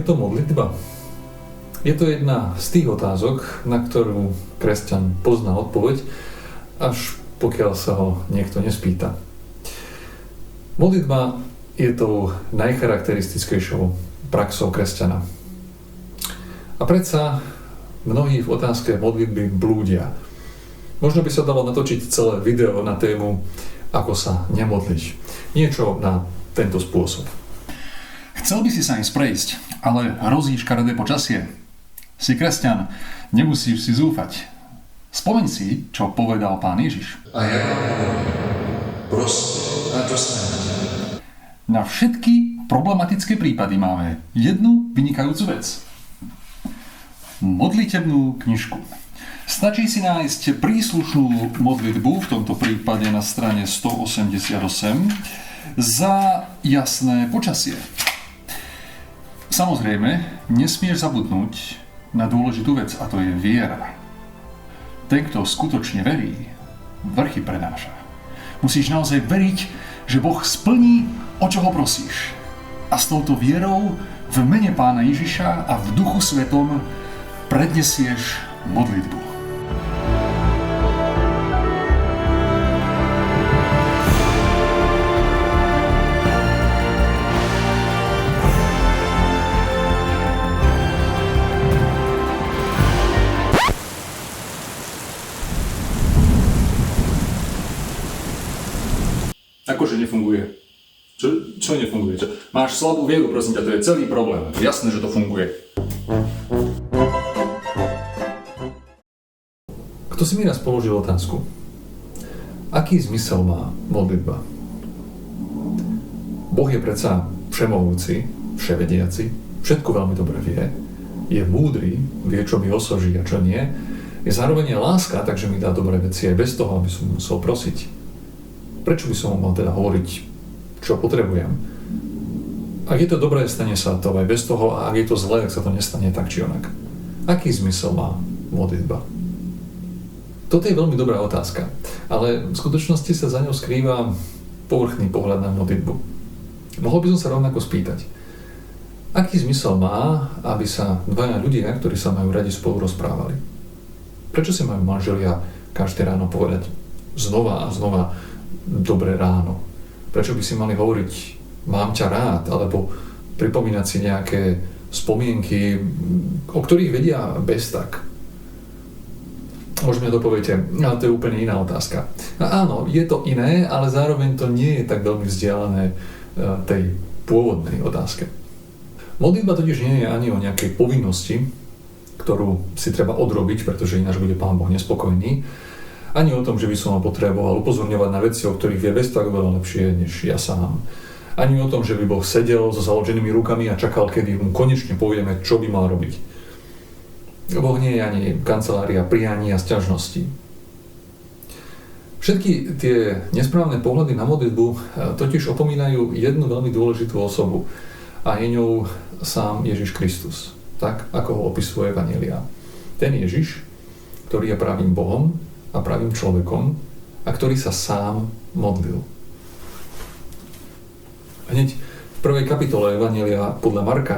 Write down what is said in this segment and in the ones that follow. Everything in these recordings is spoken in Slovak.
je to modlitba? Je to jedna z tých otázok, na ktorú kresťan pozná odpoveď, až pokiaľ sa ho niekto nespýta. Modlitba je tou najcharakteristickejšou praxou kresťana. A predsa mnohí v otázke modlitby blúdia. Možno by sa dalo natočiť celé video na tému ako sa nemodliť. Niečo na tento spôsob. Chcel by si sa ísť prejsť, ale hrozí škaredé počasie. Si kresťan, nemusíš si zúfať. Spomeň si, čo povedal Pán Ježiš. A ja proste a dostane. Na všetky problematické prípady máme jednu vynikajúcu vec. Modlitebnú knižku. Stačí si nájsť príslušnú modlitbu, v tomto prípade na strane 188, za jasné počasie. Samozrejme, nesmieš zabudnúť na dôležitú vec, a to je viera. Ten, kto skutočne verí, vrchy prenáša. Musíš naozaj veriť, že Boh splní, o čo ho prosíš. A s touto vierou v mene Pána Ježiša a v Duchu Svetom prednesieš modlitbu. Akože nefunguje? Čo nefunguje? Máš slabú vieru, prosím ťa, to je celý problém. Jasné, že to funguje. Kto si mi raz položil otázku? Aký zmysel má modlitba? Boh je predsa všemohúci, vševediaci, všetko veľmi dobre vie, je múdry, vie, čo mi osoží a čo nie, je zároveň láska, takže mi dá dobré veci aj bez toho, aby som musel prosiť. Prečo by som mu mal teda hovoriť, čo potrebujem? Ak je to dobré, stane sa to aj bez toho, a ak je to zlé, tak sa to nestane tak či onak. Aký zmysel má modlitba? Toto je veľmi dobrá otázka, ale v skutočnosti sa za ňou skrýva povrchný pohľad na modlitbu. Mohol by som sa rovnako spýtať, aký zmysel má, aby sa dvaja ľudia, ktorí sa majú radi, spolu rozprávali? Prečo si majú manželia každé ráno povedať znova a znova dobré ráno? Prečo by si mali hovoriť mám ťa rád, alebo pripomínať si nejaké spomienky, o ktorých vedia bez tak? Možno mi to poviete, ale to je úplne iná otázka. A áno, je to iné, ale zároveň to nie je tak veľmi vzdialené tej pôvodnej otázke. Modlitba totiž nie je ani o nejakej povinnosti, ktorú si treba odrobiť, pretože ináč bude Pán Boh nespokojný, ani o tom, že by som ho potreboval upozorňovať na veci, o ktorých vie bez tak veľa lepšie než ja sám. Ani o tom, že by Boh sedel so založenými rukami a čakal, kedy mu konečne povieme, čo by mal robiť. Boh nie je ani kancelária prianí a sťažností. Všetky tie nesprávne pohľady na modlitbu totiž opomínajú jednu veľmi dôležitú osobu a je ňou sám Ježiš Kristus, tak ako ho opisuje Evanjelia. Ten Ježiš, ktorý je pravým Bohom a pravým človekom a ktorý sa sám modlil. Hneď v prvej kapitole Evanjelia podľa Marka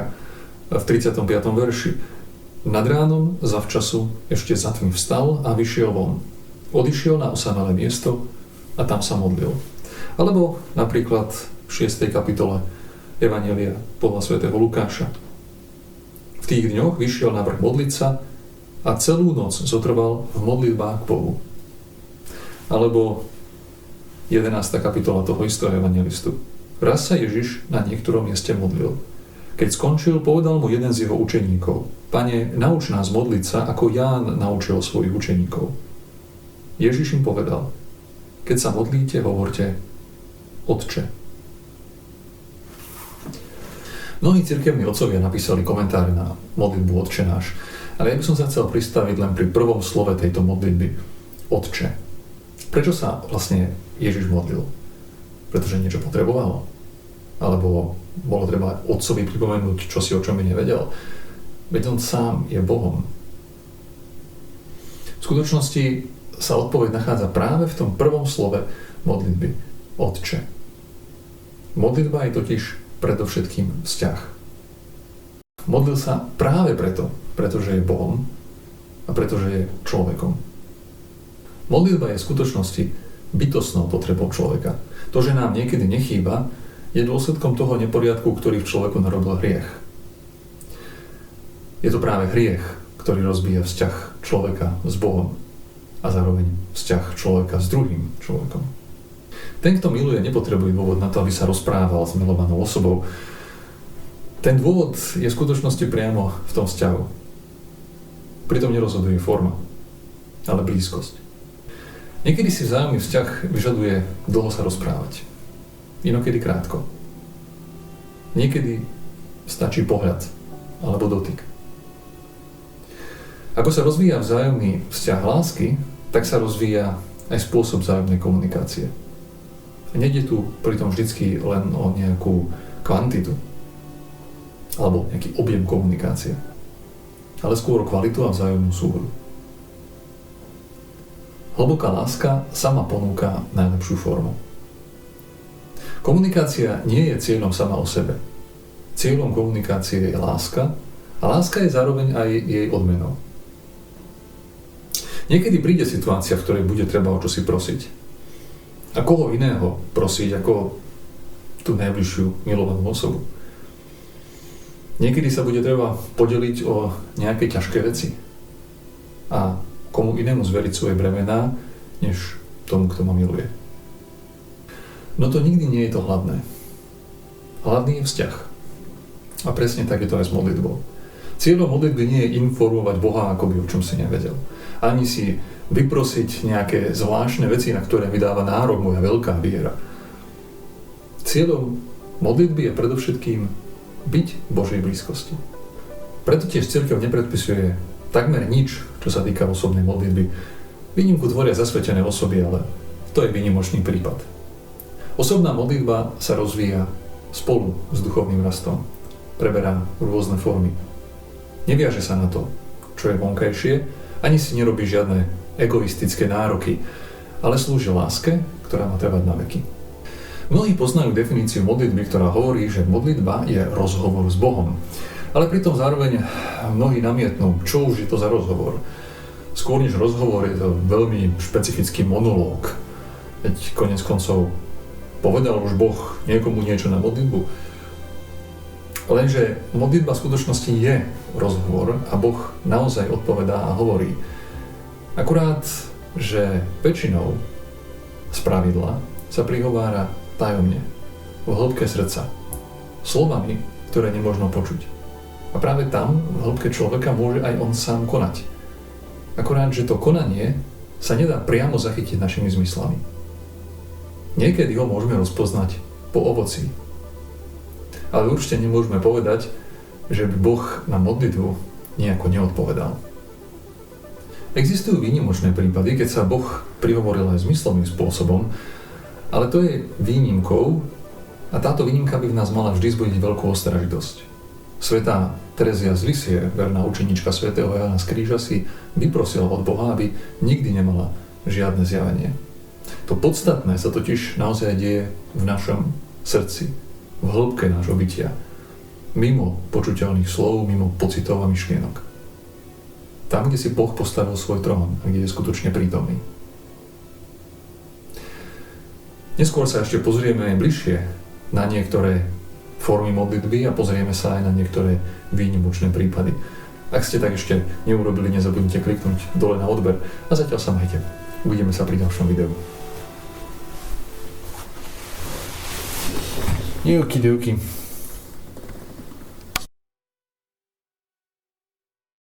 v 35. verši: Nad ránom zavčasu ešte za tmím vstal a vyšiel von. Odišiel na osamelé miesto a tam sa modlil. Alebo napríklad v 6. kapitole Evanjelia podľa svätého Lukáša: V tých dňoch vyšiel na vrch modliť sa a celú noc zotrval v modlitbách k Bohu. Alebo 11. kapitola toho istého evangelistu. Raz sa Ježiš na niektorom mieste modlil. Keď skončil, povedal mu jeden z jeho učeníkov: Pane, nauč nás modliť sa, ako Ján naučil svojich učeníkov. Ježiš im povedal: Keď sa modlíte, hovorte Otče. Mnohí cirkevní otcovia napísali komentáre na modlitbu Otče náš, ale ja by som sa chcel pristaviť len pri prvom slove tejto modlitby Otče. Prečo sa vlastne Ježiš modlil? Pretože niečo potreboval? Alebo bolo treba otcovi pripomenúť, čo si o čom by nevedel? Veď on sám je Bohom. V skutočnosti sa odpoveď nachádza práve v tom prvom slove modlitby Otče. Modlitba je totiž predovšetkým vzťah. modlil sa práve pretože je Bohom a pretože je človekom. Modlitba je v skutočnosti bytostnou potrebou človeka. To, že nám niekedy nechýba, je dôsledkom toho neporiadku, ktorý v človeku narobil hriech. Je to práve hriech, ktorý rozbíja vzťah človeka s Bohom a zároveň vzťah človeka s druhým človekom. Ten, kto miluje, nepotrebuje dôvod na to, aby sa rozprával s milovanou osobou. Ten dôvod je v skutočnosti priamo v tom vzťahu. Pritom nerozhoduje forma, ale blízkosť. Niekedy si vzájomný vzťah vyžaduje dlho sa rozprávať. Inokedy krátko. Niekedy stačí pohľad alebo dotyk. Ako sa rozvíja vzájomný vzťah lásky, tak sa rozvíja aj spôsob vzájomnej komunikácie. Nejde tu pritom vždycky len o nejakú kvantitu alebo nejaký objem komunikácie, ale skôr o kvalitu a vzájomnú súhru. Hlboká láska sama ponúka najlepšiu formu. Komunikácia nie je cieľom sama o sebe. Cieľom komunikácie je láska a láska je zároveň aj jej odmenou. Niekedy príde situácia, v ktorej bude treba o čosi prosiť. A koho iného prosiť, ako tú najbližšiu milovanú osobu. Niekedy sa bude treba podeliť o nejaké ťažké veci. A komu inému zveriť svoje bremená, než tomu, kto ma miluje. No to nikdy nie je to hlavné. Hlavný je vzťah. A presne tak je to aj s modlitbou. Cieľom modlitby nie je informovať Boha, ako by o čom si nevedel. Ani si vyprosiť nejaké zvláštne veci, na ktoré mi dáva nárok moja veľká viera. Cieľom modlitby je predovšetkým byť v Božej blízkosti. Preto tiež cirkev nepredpisuje takmer nič, čo sa týka osobnej modlitby. Výnimku tvoria zasvetené osoby, ale to je výnimočný prípad. Osobná modlitba sa rozvíja spolu s duchovným rastom. Preberá rôzne formy. Neviaže sa na to, čo je vonkajšie, ani si nerobí žiadne egoistické nároky, ale slúži láske, ktorá má trvať na veky. Mnohí poznajú definíciu modlitby, ktorá hovorí, že modlitba je rozhovor s Bohom. Ale pritom zároveň mnohí namietnú, čo už je to za rozhovor. Skôr než rozhovor je to veľmi špecifický monológ. Veď koniec koncov povedal už Boh niekomu niečo na modlitbu. Lenže modlitba v skutočnosti je rozhovor a Boh naozaj odpovedá a hovorí. Akurát, že väčšinou z pravidla sa prihovára tajomne, v hĺbke srdca, slovami, ktoré nemožno počuť. A práve tam, v hĺbke človeka, môže aj on sám konať. Akurát, že to konanie sa nedá priamo zachytiť našimi zmyslami. Niekedy ho môžeme rozpoznať po ovoci. Ale určite nemôžeme povedať, že by Boh na modlitbu nejako neodpovedal. Existujú výnimočné prípady, keď sa Boh prihovoril aj zmyslovým spôsobom, ale to je výnimkou a táto výnimka by v nás mala vždy zbudiť veľkú ostražitosť. Svätá Terezia z Lisie, verná učeníčka svätého Jána z Kríža, si vyprosila od Boha, aby nikdy nemala žiadne zjavenie. To podstatné sa totiž naozaj deje v našom srdci, v hĺbke nášho bytia, mimo počuteľných slov, mimo pocitov a myšlienok. Tam, kde si Boh postavil svoj trón a kde je skutočne prítomný. Neskôr sa ešte pozrieme aj bližšie na niektoré formy modlitby a pozrieme sa aj na niektoré výnimočné prípady. Ak ste tak ešte neurobili, nezabudnite kliknúť dole na odber a zatiaľ sa majte. Uvidíme sa pri ďalšom videu. Jukidoki.